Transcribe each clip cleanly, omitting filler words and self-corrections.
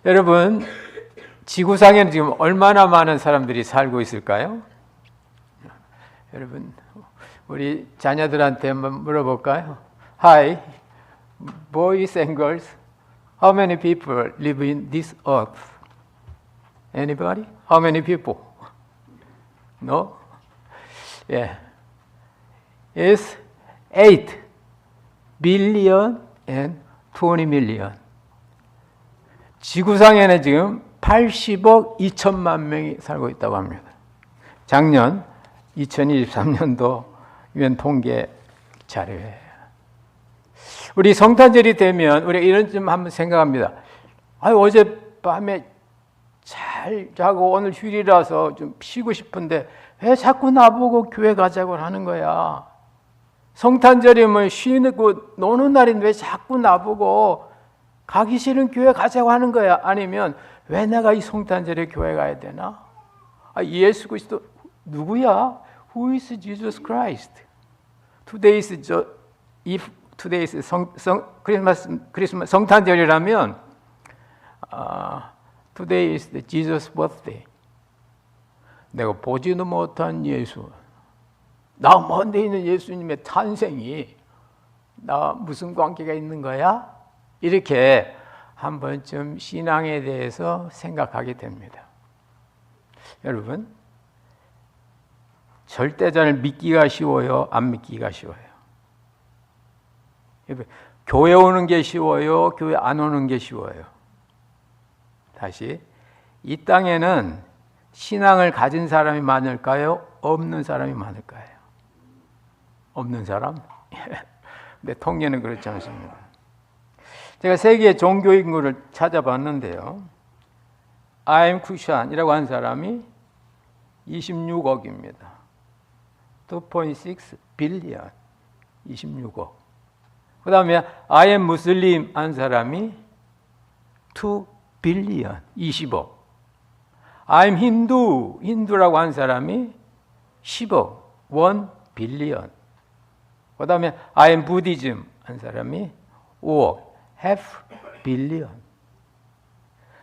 여러분, 지구상에는 지금 얼마나 많은 사람들이 살고 있을까요? 여러분, 우리 자녀들한테 한번 물어볼까요? Hi, boys and girls, how many people live in this earth? Anybody? How many people? No? Yeah. It's 8 billion and 20 million. 지구상에는 지금 80억 2천만 명이 살고 있다고 합니다. 작년 2023년도 유엔 통계 자료예요. 우리 성탄절이 되면 우리가 이런 좀 한번 생각합니다. 어젯밤에 잘 자고 오늘 휴일이라서 좀 쉬고 싶은데 왜 자꾸 나보고 교회 가자고 하는 거야? 성탄절이면 쉬고 노는 날인데 왜 자꾸 나보고 가기 싫은 교회 가자고 하는 거야? 아니면 왜 내가 이 성탄절에 교회 가야 되나? 예수 그리스도 누구야? Who is Jesus Christ? Today is 크리스마스 성탄절이라면 Today is the Jesus birthday. 내가 보지도 못한 예수, 나 먼데 있는 예수님의 탄생이 나 무슨 관계가 있는 거야? 이렇게 한 번쯤 신앙에 대해서 생각하게 됩니다. 여러분, 절대자를 믿기가 쉬워요? 안 믿기가 쉬워요? 교회 오는 게 쉬워요? 교회 안 오는 게 쉬워요? 다시, 이 땅에는 신앙을 가진 사람이 많을까요? 없는 사람이 많을까요? 없는 사람? 근데 통계는 그렇지 않습니다. 제가 세계 종교 인구를 찾아봤는데요. I'm Christian이라고 한 사람이 26억입니다. 2.6 billion, 26억. 그 다음에 I am Muslim 한 사람이 2 billion, 20억. I'm Hindu, 힌두라고 한 사람이 10억, 1 billion. 그 다음에 I am Buddhism 한 사람이 5억, half billion.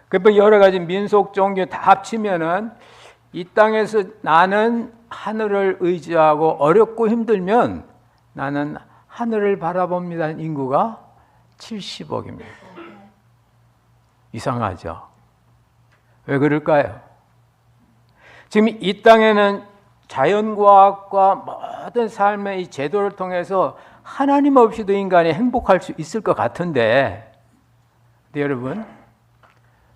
그러니까 여러 가지 민속 종교 다 합치면은 이 땅에서 나는 하늘을 의지하고 어렵고 힘들면 나는 하늘을 바라봅니다. 인구가 70억입니다. 이상하죠? 왜 그럴까요? 지금 이 땅에는 자연과학과 모든 삶의 이 제도를 통해서 하나님 없이도 인간이 행복할 수 있을 것 같은데, 근데 여러분,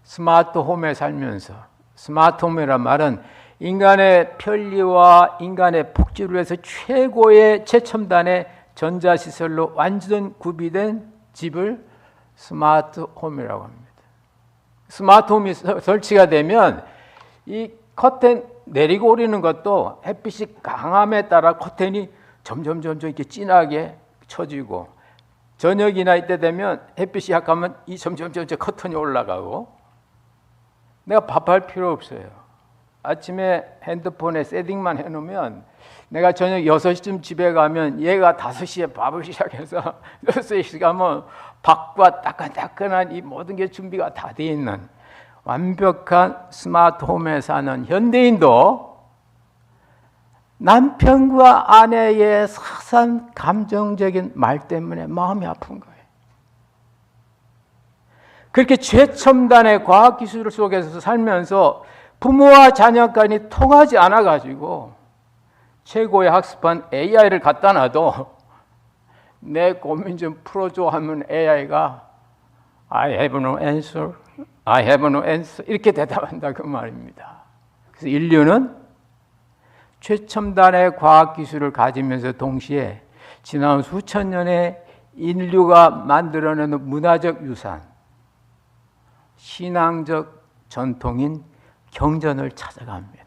스마트홈에 살면서, 스마트홈이란 말은 인간의 편리와 인간의 복지를 위해서 최고의 최첨단의 전자시설로 완전 구비된 집을 스마트홈이라고 합니다. 스마트홈이 설치가 되면 이 커튼 내리고 오르는 것도 햇빛이 강함에 따라 커튼이 점점 이렇게 진하게 쳐지고, 저녁이나 이때 되면 햇빛이 약하면 이 점점 커튼이 올라가고, 내가 밥할 필요 없어요. 아침에 핸드폰에 세팅만 해놓으면 내가 저녁 6시쯤 집에 가면 얘가 5시에 밥을 시작해서 6시 가면 밥과 따끈따끈한 이 모든 게 준비가 다 되어 있는 완벽한 스마트홈에 사는 현대인도 남편과 아내의 사소한 감정적인 말 때문에 마음이 아픈 거예요. 그렇게 최첨단의 과학기술 속에서 살면서 부모와 자녀 간이 통하지 않아가지고 최고의 학습한 AI를 갖다 놔도 내 고민 좀 풀어줘 하면 AI가 I have no answer, I have no answer 이렇게 대답한다 그 말입니다. 그래서 인류는 최첨단의 과학기술을 가지면서 동시에 지난 수천 년의 인류가 만들어내는 문화적 유산, 신앙적 전통인 경전을 찾아갑니다.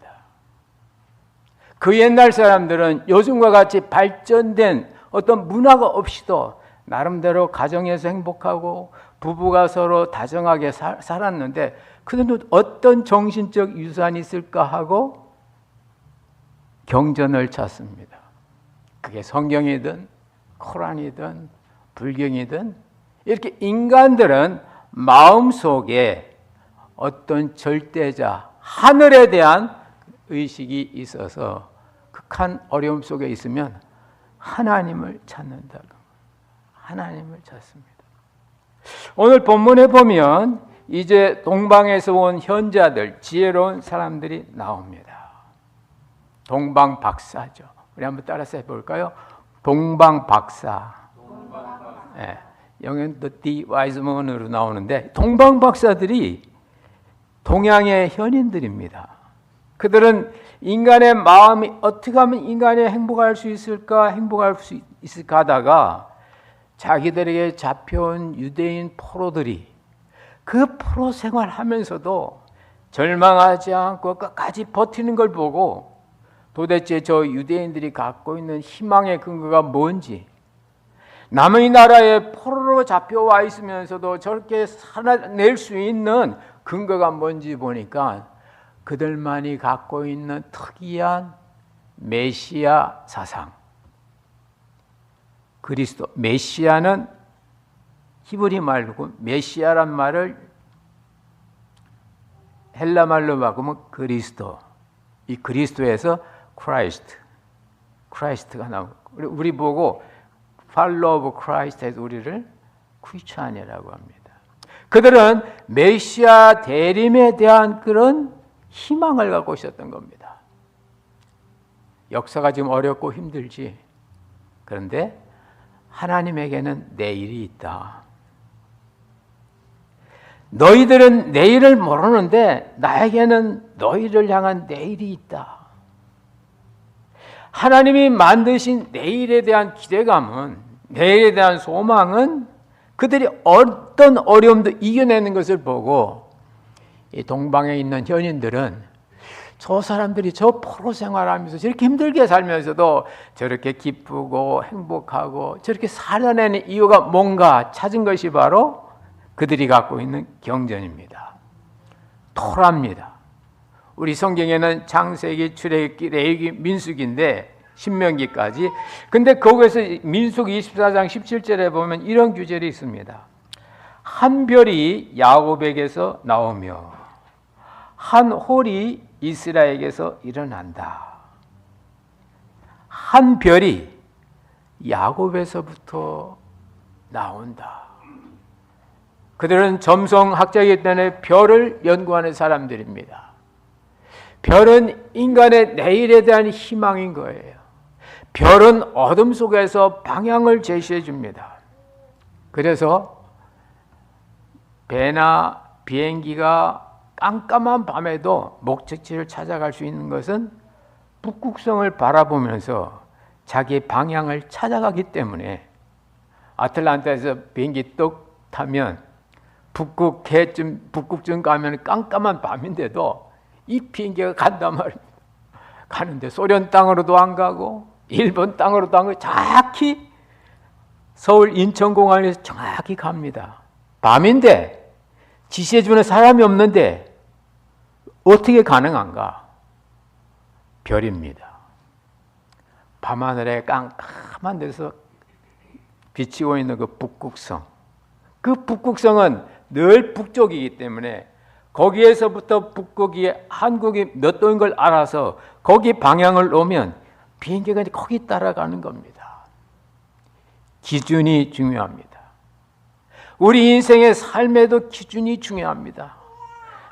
그 옛날 사람들은 요즘과 같이 발전된 어떤 문화가 없이도 나름대로 가정에서 행복하고 부부가 서로 다정하게 살았는데, 그들은 어떤 정신적 유산이 있을까 하고 경전을 찾습니다. 그게 성경이든 코란이든 불경이든, 이렇게 인간들은 마음속에 어떤 절대자, 하늘에 대한 의식이 있어서 극한 어려움 속에 있으면 하나님을 찾는다. 하나님을 찾습니다. 오늘 본문에 보면 이제 동방에서 온 현자들, 지혜로운 사람들이 나옵니다. 동방박사죠. 우리 한번 따라서 해볼까요? 동방박사. 네, 영어는 The Wise Man으로 나오는데 동방박사들이 동양의 현인들입니다. 그들은 인간의 마음이 어떻게 하면 인간이 행복할 수 있을까, 행복할 수 있을까 하다가 자기들에게 잡혀온 유대인 포로들이 그 포로 생활하면서도 절망하지 않고 끝까지 버티는 걸 보고 도대체 저 유대인들이 갖고 있는 희망의 근거가 뭔지, 남의 나라에 포로로 잡혀와 있으면서도 저렇게 살아낼 수 있는 근거가 뭔지 보니까 그들만이 갖고 있는 특이한 메시아 사상. 그리스도, 메시아는 히브리 말고 메시아란 말을 헬라 말로 바꾸면 그리스도. 이 그리스도에서 크라이스트가 나오고, 우리 보고 Follow of Christ 해서 우리를 크리스찬이라고 합니다. 그들은 메시아 대림에 대한 그런 희망을 갖고 있었던 겁니다. 역사가 지금 어렵고 힘들지. 그런데 하나님에게는 내일이 있다. 너희들은 내일을 모르는데 나에게는 너희를 향한 내일이 있다. 하나님이 만드신 내일에 대한 기대감은, 내일에 대한 소망은 그들이 어떤 어려움도 이겨내는 것을 보고 이 동방에 있는 현인들은 저 사람들이 저 포로 생활하면서 저렇게 힘들게 살면서도 저렇게 기쁘고 행복하고 저렇게 살아내는 이유가 뭔가 찾은 것이 바로 그들이 갖고 있는 경전입니다. 토라입니다. 우리 성경에는 창세기, 출애굽기, 레위기, 민수기인데 신명기까지. 근데 거기에서 민수기 24장 17절에 보면 이런 규절이 있습니다. 한 별이 야곱에게서 나오며 한 홀이 이스라엘에게서 일어난다. 한 별이 야곱에서부터 나온다. 그들은 점성학자이기 때문에 별을 연구하는 사람들입니다. 별은 인간의 내일에 대한 희망인 거예요. 별은 어둠 속에서 방향을 제시해 줍니다. 그래서 배나 비행기가 깜깜한 밤에도 목적지를 찾아갈 수 있는 것은 북극성을 바라보면서 자기 방향을 찾아가기 때문에 아틀란타에서 비행기 뚝 타면 북극쯤 가면 깜깜한 밤인데도 이 비행기가 간단 말입니다. 가는데 소련 땅으로도 안 가고 일본 땅으로도 안 가고 정확히 서울 인천공항에서 정확히 갑니다. 밤인데 지시해주는 사람이 없는데 어떻게 가능한가? 별입니다. 밤하늘에 깜깜한 데서 비치고 있는 그 북극성. 그 북극성은 늘 북쪽이기 때문에 거기에서부터 북극이 한국이 몇 도인 걸 알아서 거기 방향을 놓으면 비행기가 거기 따라가는 겁니다. 기준이 중요합니다. 우리 인생의 삶에도 기준이 중요합니다.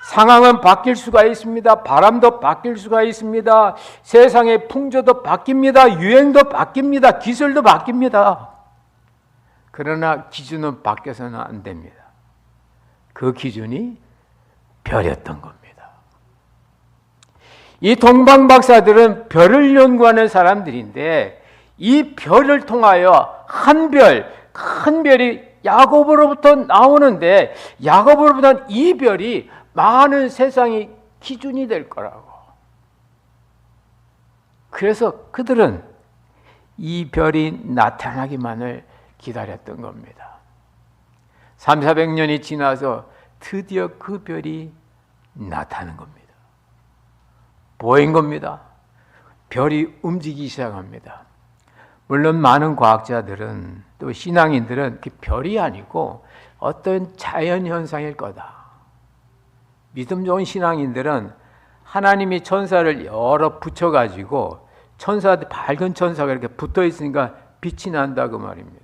상황은 바뀔 수가 있습니다. 바람도 바뀔 수가 있습니다. 세상의 풍조도 바뀝니다. 유행도 바뀝니다. 기술도 바뀝니다. 그러나 기준은 바뀌어서는 안 됩니다. 그 기준이 별이었던 겁니다. 이 동방박사들은 별을 연구하는 사람들인데 이 별을 통하여 한 별, 큰 별이 야곱으로부터 나오는데 야곱으로부터 이 별이 많은 세상의 기준이 될 거라고. 그래서 그들은 이 별이 나타나기만을 기다렸던 겁니다. 300~400년이 지나서 드디어 그 별이 나타나는 겁니다. 보인 겁니다. 별이 움직이기 시작합니다. 물론 많은 과학자들은 또 신앙인들은 그 별이 아니고 어떤 자연현상일 거다. 믿음 좋은 신앙인들은 하나님이 천사를 여러 붙여가지고 천사한테 밝은 천사가 이렇게 붙어 있으니까 빛이 난다 그 말입니다.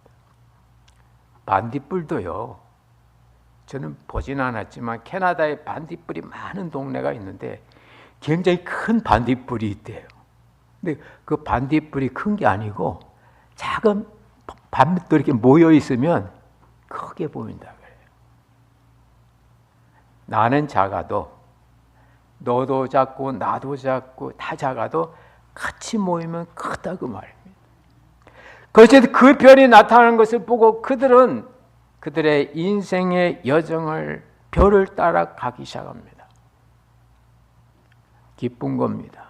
반딧불도요. 저는 보진 않았지만 캐나다에 반딧불이 많은 동네가 있는데 굉장히 큰 반딧불이 있대요. 근데 그 반딧불이 큰 게 아니고 작은 반딧불이 이렇게 모여 있으면 크게 보인다 그래요. 나는 작아도 너도 작고 나도 작고 다 작아도 같이 모이면 크다 그 말입니다. 그래서 그 별이 나타나는 것을 보고 그들은 그들의 인생의 여정을 별을 따라 가기 시작합니다. 기쁜 겁니다.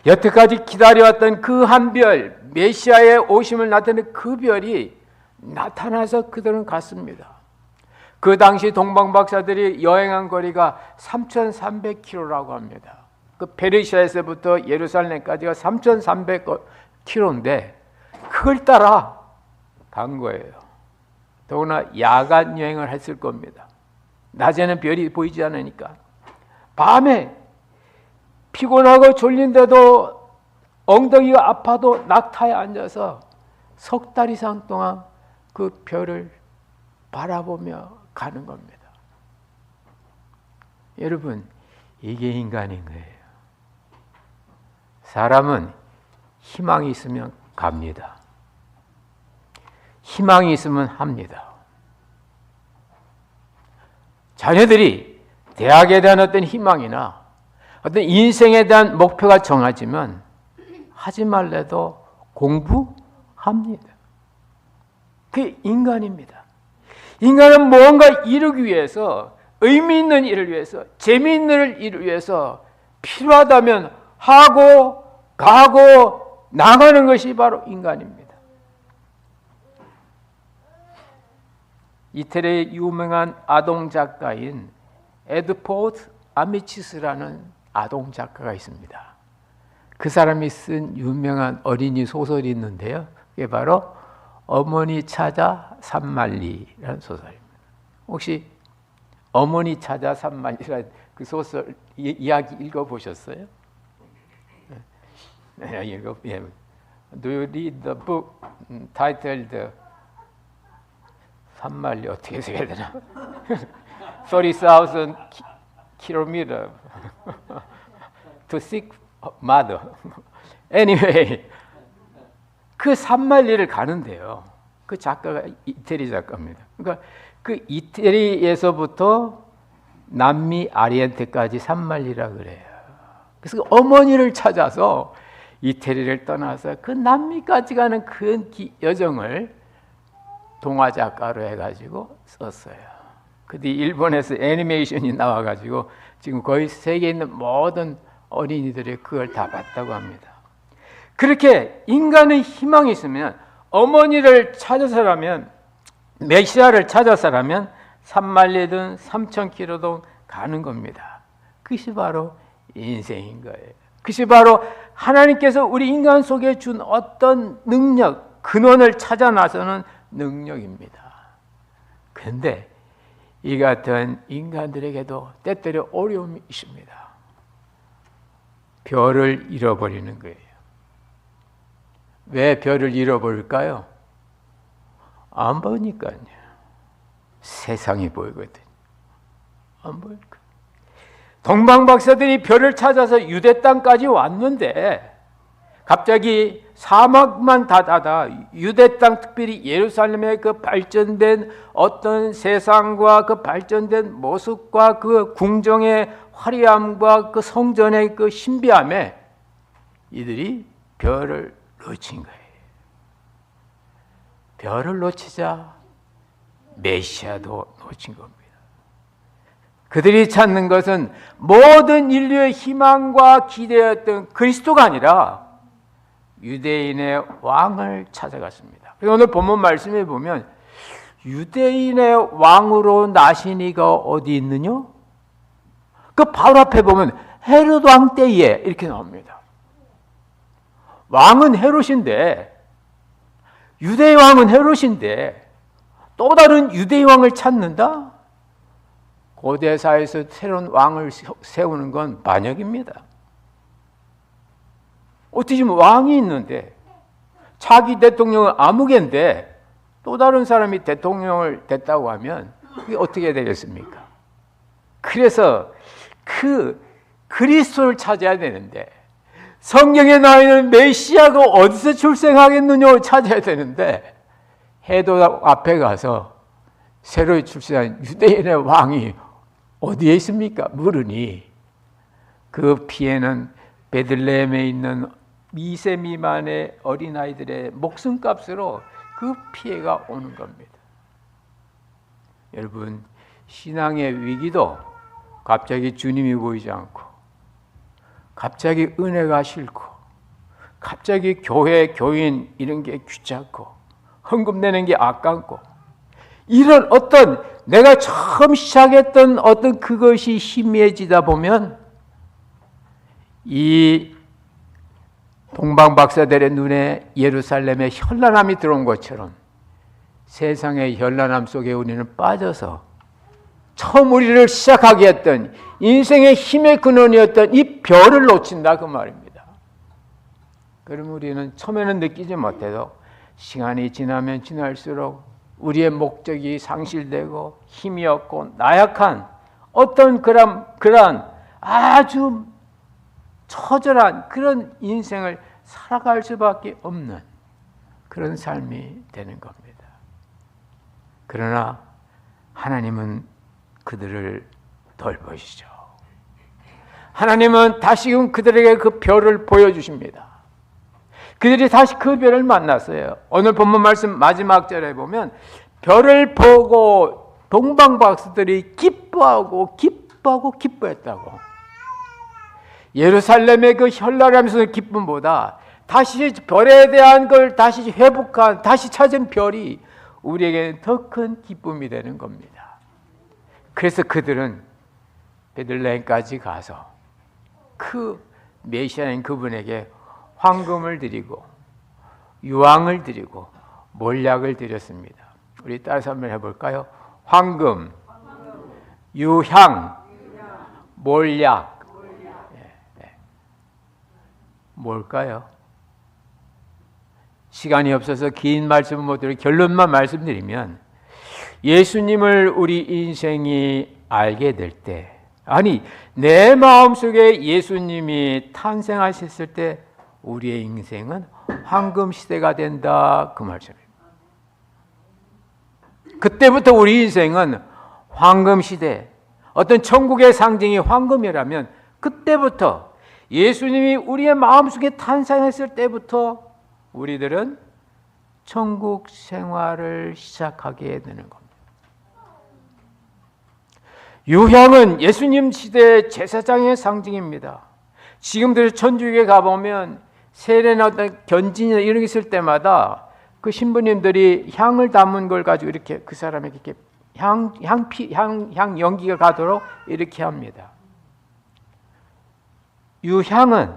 여태까지 기다려왔던 그 한 별, 메시아의 오심을 나타내는 그 별이 나타나서 그들은 갔습니다. 그 당시 동방박사들이 여행한 거리가 3,300km라고 합니다. 그 페르시아에서부터 예루살렘까지가 3,300km인데 그걸 따라 간 거예요. 더구나 야간 여행을 했을 겁니다. 낮에는 별이 보이지 않으니까. 밤에 피곤하고 졸린데도 엉덩이가 아파도 낙타에 앉아서 석 달 이상 동안 그 별을 바라보며 가는 겁니다. 여러분, 이게 인간인 거예요. 사람은 희망이 있으면 갑니다. 희망이 있으면 합니다. 자녀들이 대학에 대한 어떤 희망이나 어떤 인생에 대한 목표가 정하지만 하지 말래도 공부합니다. 그게 인간입니다. 인간은 무언가 이루기 위해서, 의미 있는 일을 위해서, 재미있는 일을 위해서 필요하다면 하고 가고 나가는 것이 바로 인간입니다. 이태리의 유명한 아동 작가인 에드포드 아미치스라는 아동 작가가 있습니다. 그 사람이 쓴 유명한 어린이 소설이 있는데요. 그게 바로 어머니 찾아 산만리라는 소설입니다. 혹시 어머니 찾아 산만리라는 그 소설 이야기 읽어보셨어요? 네, Do you read the book titled 산만리 어떻게 해석해야 되나? 30,000 kilometers to seek mother. Anyway, 그 산만리를 가는데요. 그 작가가 이태리 작가입니다. 그러니까 그 이태리에서부터 남미 아리엔테까지 산만리라 그래요. 그래서 어머니를 찾아서 이태리를 떠나서 그 남미까지 가는 그 여정을 동화 작가로 해가지고 썼어요. 근데 일본에서 애니메이션이 나와가지고 지금 거의 세계에 있는 모든 어린이들이 그걸 다 봤다고 합니다. 그렇게 인간의 희망이 있으면 어머니를 찾아서라면 메시아를 찾아서라면 산만리든 3,000km든 가는 겁니다. 그것이 바로 인생인 거예요. 그것이 바로 하나님께서 우리 인간 속에 준 어떤 능력, 근원을 찾아 나서는 능력입니다. 그런데 이 같은 인간들에게도 때때로 어려움이 있습니다. 별을 잃어버리는 거예요. 왜 별을 잃어버릴까요? 안 보니까요. 세상이 보이거든요. 안 보일까? 동방박사들이 별을 찾아서 유대 땅까지 왔는데 갑자기 사막만 닫아다 유대 땅, 특별히 예루살렘의 그 발전된 어떤 세상과 그 발전된 모습과 그 궁정의 화려함과 그 성전의 그 신비함에 이들이 별을 놓친 거예요. 별을 놓치자 메시아도 놓친 겁니다. 그들이 찾는 것은 모든 인류의 희망과 기대였던 그리스도가 아니라 유대인의 왕을 찾아갔습니다. 오늘 본문 말씀에 보면 유대인의 왕으로 나신 이가 어디 있느냐? 그 바로 앞에 보면 헤롯 왕 때에 이렇게 나옵니다. 왕은 헤롯인데, 유대의 왕은 헤롯인데 또 다른 유대의 왕을 찾는다? 고대사에서 새로운 왕을 세우는 건 반역입니다. 어떻게 보면 왕이 있는데 자기 대통령은 아무개인데 또 다른 사람이 대통령을 됐다고 하면 그게 어떻게 되겠습니까? 그래서 그 그리스도를 찾아야 되는데 성경에 나와 있는 메시아가 어디서 출생하겠느냐고 찾아야 되는데 헤롯 앞에 가서 새로 출생한 유대인의 왕이 어디에 있습니까? 물으니 그 피해는 베들레헴에 있는 미세 미만의 어린아이들의 목숨값으로 그 피해가 오는 겁니다. 여러분, 신앙의 위기도 갑자기 주님이 보이지 않고 갑자기 은혜가 싫고 갑자기 교회, 교인 이런 게 귀찮고 헌금 내는 게 아깝고 이런 어떤 내가 처음 시작했던 어떤 그것이 희미해지다 보면 이 동방박사들의 눈에 예루살렘의 현란함이 들어온 것처럼 세상의 현란함 속에 우리는 빠져서 처음 우리를 시작하게 했던 인생의 힘의 근원이었던 이 별을 놓친다 그 말입니다. 그럼 우리는 처음에는 느끼지 못해도 시간이 지나면 지날수록 우리의 목적이 상실되고 힘이 없고 나약한 어떤 그런 아주 처절한 그런 인생을 살아갈 수밖에 없는 그런 삶이 되는 겁니다. 그러나 하나님은 그들을 돌보시죠. 하나님은 다시금 그들에게 그 별을 보여주십니다. 그들이 다시 그 별을 만났어요. 오늘 본문 말씀 마지막 절에 보면 별을 보고 동방박사들이 기뻐하고 기뻐했다고. 예루살렘의 그 현란함에서의 기쁨보다 다시 별에 대한 걸 다시 회복한, 다시 찾은 별이 우리에게 더 큰 기쁨이 되는 겁니다. 그래서 그들은 베들레헴까지 가서 그 메시아인 그분에게 황금을 드리고 유황을 드리고 몰약을 드렸습니다. 우리 따라서 한번 해볼까요? 황금, 유향, 몰약. 뭘까요? 시간이 없어서 긴 말씀은 못 드리고 결론만 말씀드리면 예수님을 우리 인생이 알게 될 때, 아니 내 마음속에 예수님이 탄생하셨을 때 우리의 인생은 황금 시대가 된다 그 말씀입니다. 그때부터 우리 인생은 황금 시대, 어떤 천국의 상징이 황금이라면 그때부터 예수님이 우리의 마음속에 탄생했을 때부터 우리들은 천국 생활을 시작하게 되는 겁니다. 유향은 예수님 시대의 제사장의 상징입니다. 지금도 천주교에 가보면 세례나 어떤 견진이나 이런 게 있을 때마다 그 신부님들이 향을 담은 걸 가지고 이렇게 그 사람에게 이렇게 향 연기가 가도록 이렇게 합니다. 유향은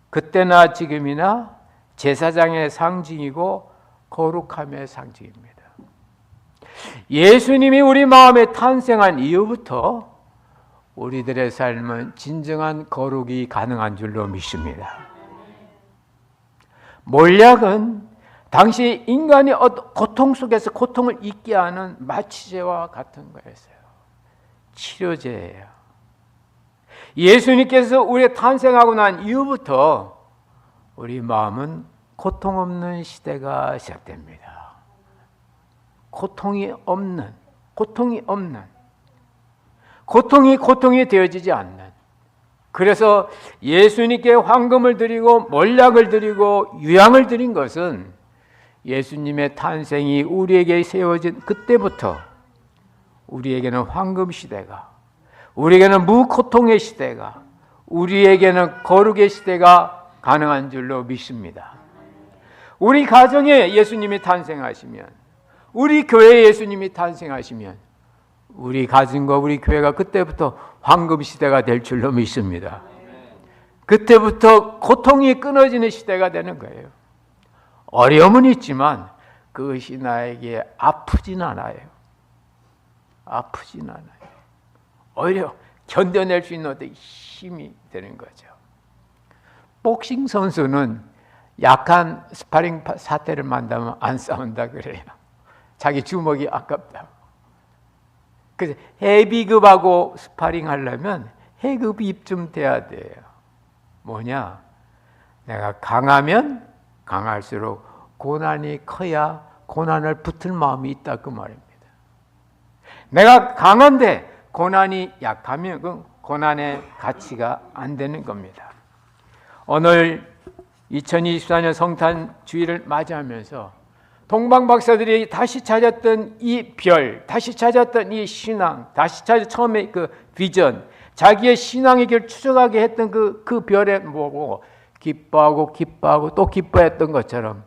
그때나 지금이나 제사장의 상징이고 거룩함의 상징입니다. 예수님이 우리 마음에 탄생한 이후부터 우리들의 삶은 진정한 거룩이 가능한 줄로 믿습니다. 몰약은 당시 인간이 고통 속에서 고통을 잊게 하는 마취제와 같은 거였어요. 치료제예요. 예수님께서 우리가 탄생하고 난 이후부터 우리 마음은 고통 없는 시대가 시작됩니다. 고통이 되어지지 않는. 그래서 예수님께 황금을 드리고 몰약을 드리고 유향을 드린 것은 예수님의 탄생이 우리에게 세워진 그때부터 우리에게는 황금 시대가, 우리에게는 무고통의 시대가, 우리에게는 거룩의 시대가 가능한 줄로 믿습니다. 우리 가정에 예수님이 탄생하시면, 우리 교회에 예수님이 탄생하시면 우리 가정과 우리 교회가 그때부터 황금 시대가 될 줄로 믿습니다. 그때부터 고통이 끊어지는 시대가 되는 거예요. 어려움은 있지만 그것이 나에게 아프진 않아요. 아프진 않아요. 오히려 견뎌낼 수 있는 어떤 힘이 되는 거죠. 복싱 선수는 약한 스파링 사태를 만나면 안 싸운다 그래요. 자기 주먹이 아깝다. 그래서 헤비급하고 스파링 하려면 해급이 좀 돼야 돼요. 뭐냐? 내가 강하면 강할수록 고난이 커야 고난을 붙을 마음이 있다 그 말입니다. 내가 강한데 고난이 약하면 그 고난의 가치가 안 되는 겁니다. 오늘 2024년 성탄 주일을 맞이하면서 동방 박사들이 다시 찾았던 이 별, 다시 찾았던 이 신앙, 다시 찾은 처음에 그 비전, 자기의 신앙의 길 추적하게 했던 그 별에 보고 기뻐하고 또 기뻐했던 것처럼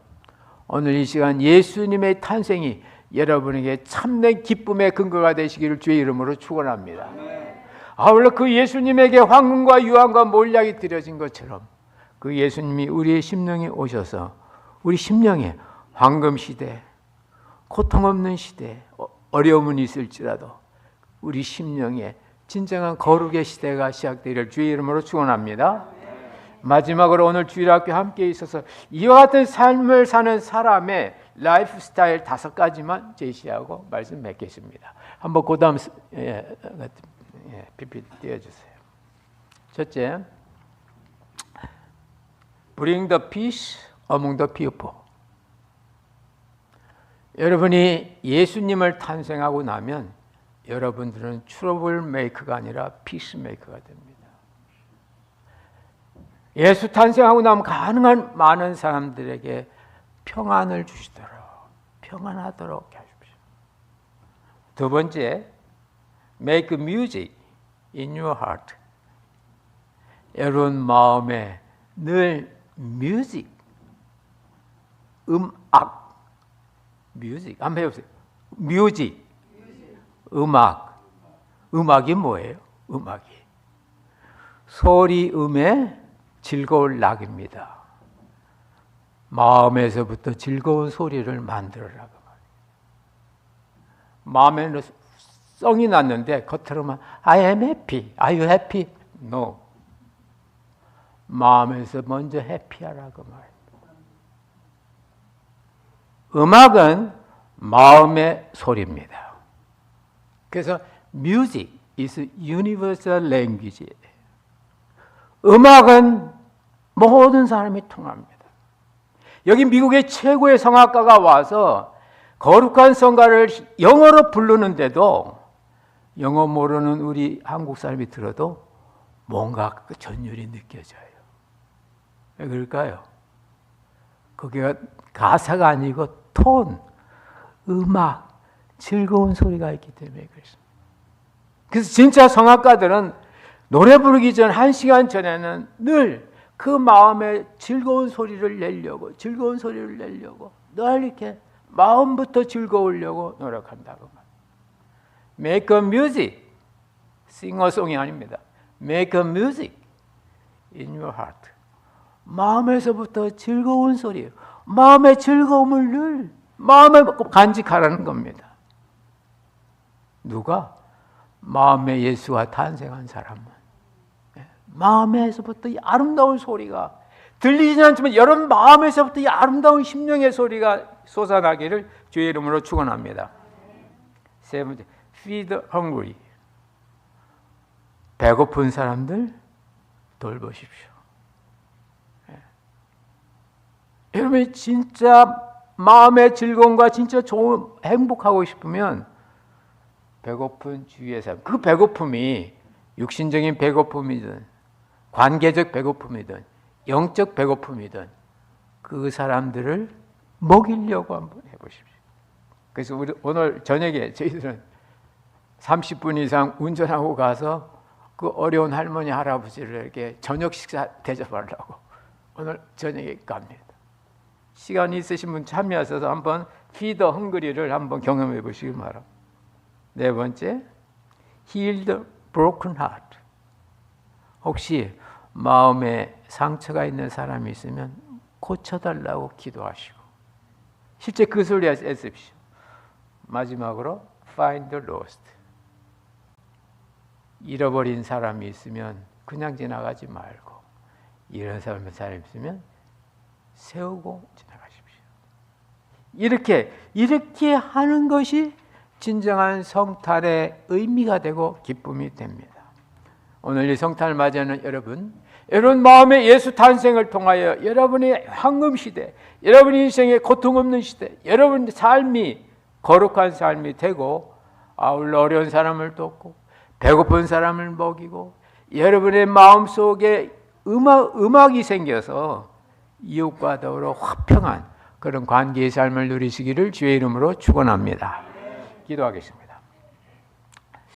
오늘 이 시간 예수님의 탄생이 여러분에게 참된 기쁨의 근거가 되시기를 주의 이름으로 축원합니다. 아울러 그 예수님에게 황금과 유황과 몰약이 드려진 것처럼 그 예수님이 우리의 심령에 오셔서 우리 심령에 황금 시대, 고통 없는 시대, 어려움은 있을지라도 우리 심령에 진정한 거룩의 시대가 시작되기를 주의 이름으로 축원합니다. 마지막으로 오늘 주일학교 함께 있어서 이와 같은 삶을 사는 사람의 라이프 스타일 5가지만 제시하고 말씀 맺겠습니다. 한번 그 다음 PPT 띄워주세요. 첫째, Bring the peace among the people. 여러분이 예수님을 탄생하고 나면 여러분들은 트러블 메이커가 아니라 피스 메이커가 됩니다. 예수 탄생하고 나면 가능한 많은 사람들에게 평안을 주시도록, 평안하도록 하십시오. 두 번째, make music in your heart. 여러분 마음에 늘 뮤직, 음악, 뮤직 한번 해보세요. 뮤직, 음악이 뭐예요? 음악이 소리음의 즐거울 낙입니다. 마음에서부터 즐거운 소리를 만들어라고 말이에요. 마음에는 썽이 났는데 겉으로만 I am happy, are you happy? No. 마음에서 먼저 해피하라고 말입니다. 음악은 마음의 소리입니다. 그래서 music is universal language. 음악은 모든 사람이 통합니다. 여기 미국의 최고의 성악가가 와서 거룩한 성가를 영어로 부르는데도 영어 모르는 우리 한국 사람이 들어도 뭔가 그 전율이 느껴져요. 왜 그럴까요? 그게 가사가 아니고 톤, 음악, 즐거운 소리가 있기 때문에 그렇습니다. 그래서 진짜 성악가들은 노래 부르기 전 1시간 전에는 늘 그 마음에 즐거운 소리를 내려고 늘 이렇게 마음부터 즐거우려고 노력한다고 말합니다. Make a music, 싱어송이 아닙니다. Make a music in your heart. 마음에서부터 즐거운 소리, 마음의 즐거움을 늘 마음에 간직하라는 겁니다. 누가? 마음에 예수가 탄생한 사람은 마음에서부터 이 아름다운 소리가 들리지는 않지만 여러분 마음에서부터 이 아름다운 심령의 소리가 솟아나기를 주의 이름으로 축원합니다. 세 번째, feed hungry. 배고픈 사람들 돌보십시오. 여러분이 진짜 마음의 즐거움과 진짜 좋은 행복하고 싶으면 배고픈 주위의 사람, 그 배고픔이 육신적인 배고픔이든 관계적 배고픔이든 영적 배고픔이든 그 사람들을 먹이려고 한번 해보십시오. 그래서 우리 오늘 저녁에 저희들은 30분 이상 운전하고 가서 그 어려운 할머니 할아버지를 이렇게 저녁 식사 대접하려고 오늘 저녁에 갑니다. 시간이 있으신 분 참여하셔서 한번 feed hungry를 한번 경험해 보시기 바랍니다. 네 번째, heal the broken heart. 혹시 마음에 상처가 있는 사람이 있으면 고쳐달라고 기도하시고 실제 그 소리 애쓰십시오. 마지막으로 find the lost. 잃어버린 사람이 있으면 그냥 지나가지 말고, 이런 사람이 있으면 세우고 지나가십시오. 이렇게 하는 것이 진정한 성탄의 의미가 되고 기쁨이 됩니다. 오늘 이 성탄을 맞이하는 여러분 마음에 예수 탄생을 통하여 여러분의 황금 시대, 여러분의 인생의 고통 없는 시대, 여러분의 삶이 거룩한 삶이 되고, 아울러 어려운 사람을 돕고 배고픈 사람을 먹이고, 여러분의 마음속에 음악이 생겨서 이웃과 더불어 화평한 그런 관계의 삶을 누리시기를 주의 이름으로 축원합니다. 기도하겠습니다.